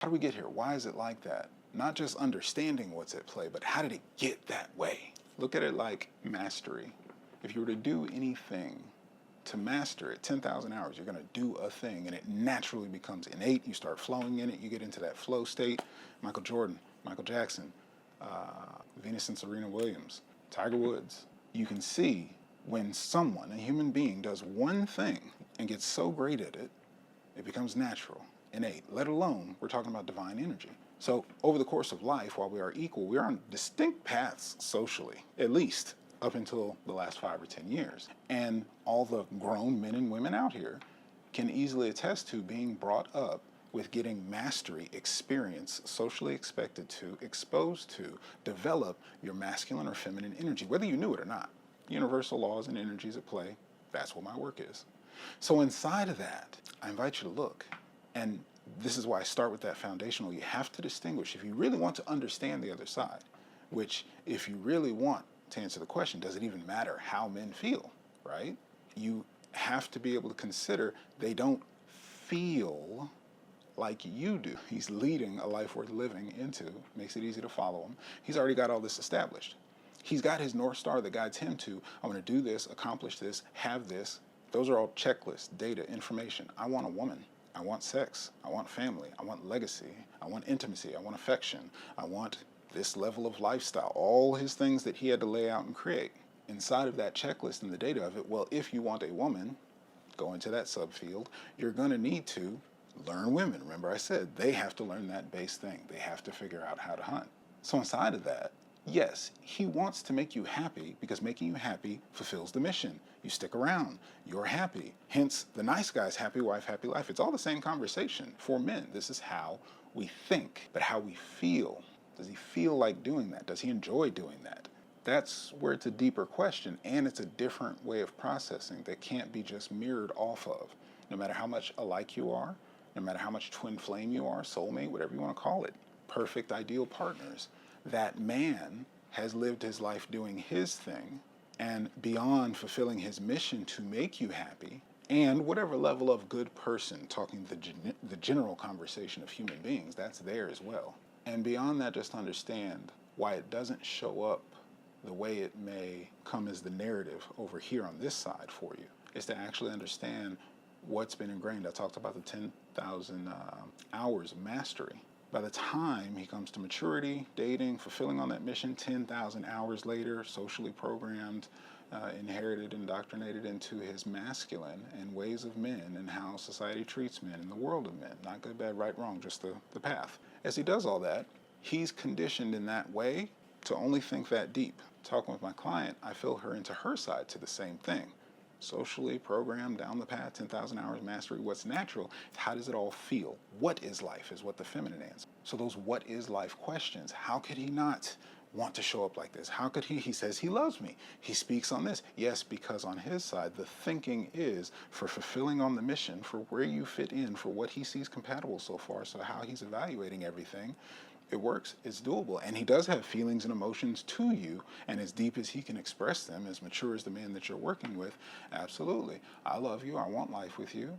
How do we get here? Why is it like that? Not just understanding what's at play, but how did it get that way? Look at it like mastery. If you were to do anything to master it, 10,000 hours, you're going to do a thing and it naturally becomes innate. You start flowing in it. You get into that flow state. Michael Jordan, Michael Jackson, Venus and Serena Williams, Tiger Woods. You can see when someone, a human being, does one thing and gets so great at it, it becomes natural, innate, let alone we're talking about divine energy. So over the course of life, while we are equal, we are on distinct paths socially, at least up until the last 5 or 10 years. And all the grown men and women out here can easily attest to being brought up with getting mastery, experience, socially expected to, exposed to, develop your masculine or feminine energy, whether you knew it or not. Universal laws and energies at play, that's what my work is. So inside of that, I invite you to look. And this is why I start with that foundational. You have to distinguish, if you really want to understand the other side, which if you really want to answer the question, does it even matter how men feel, right? You have to be able to consider they don't feel like you do. He's leading a life worth living into, makes it easy to follow him. He's already got all this established. He's got his North Star that guides him to, I want to do this, accomplish this, have this. Those are all checklists, data, information. I want a woman. I want sex. I want family. I want legacy. I want intimacy. I want affection. I want this level of lifestyle. All his things that he had to lay out and create. Inside of that checklist and the data of it, well, if you want a woman, go into that subfield, you're going to need to learn women. Remember I said they have to learn that base thing. They have to figure out how to hunt. So inside of that, yes, he wants to make you happy because making you happy fulfills the mission. You stick around, you're happy. Hence, the nice guy's happy wife, happy life. It's all the same conversation for men. This is how we think, but how we feel. Does he feel like doing that? Does he enjoy doing that? That's where it's a deeper question, and it's a different way of processing that can't be just mirrored off of. No matter how much alike you are, no matter how much twin flame you are, soulmate, whatever you want to call it, perfect ideal partners, that man has lived his life doing his thing and beyond fulfilling his mission to make you happy, and whatever level of good person, talking the general conversation of human beings, that's there as well. And beyond that, just understand why it doesn't show up the way it may come as the narrative over here on this side for you, is to actually understand what's been ingrained. I talked about the 10,000 hours of mastery. By the time he comes to maturity, dating, fulfilling on that mission, 10,000 hours later, socially programmed, inherited, indoctrinated into his masculine and ways of men and how society treats men and the world of men. Not good, bad, right, wrong, just the path. As he does all that, he's conditioned in that way to only think that deep. Talking with my client, I feel her into her side to the same thing. Socially programmed down the path, 10,000 hours mastery. What's natural? How does it all feel? What is life is what the feminine answers. So those what is life questions, how could he not want to show up like this? How could he says he loves me. He speaks on this. Yes, because on his side, the thinking is for fulfilling on the mission, for where you fit in, for what he sees compatible so far. So how he's evaluating everything, it works, it's doable. And he does have feelings and emotions to you, and as deep as he can express them, as mature as the man that you're working with, absolutely. I love you, I want life with you,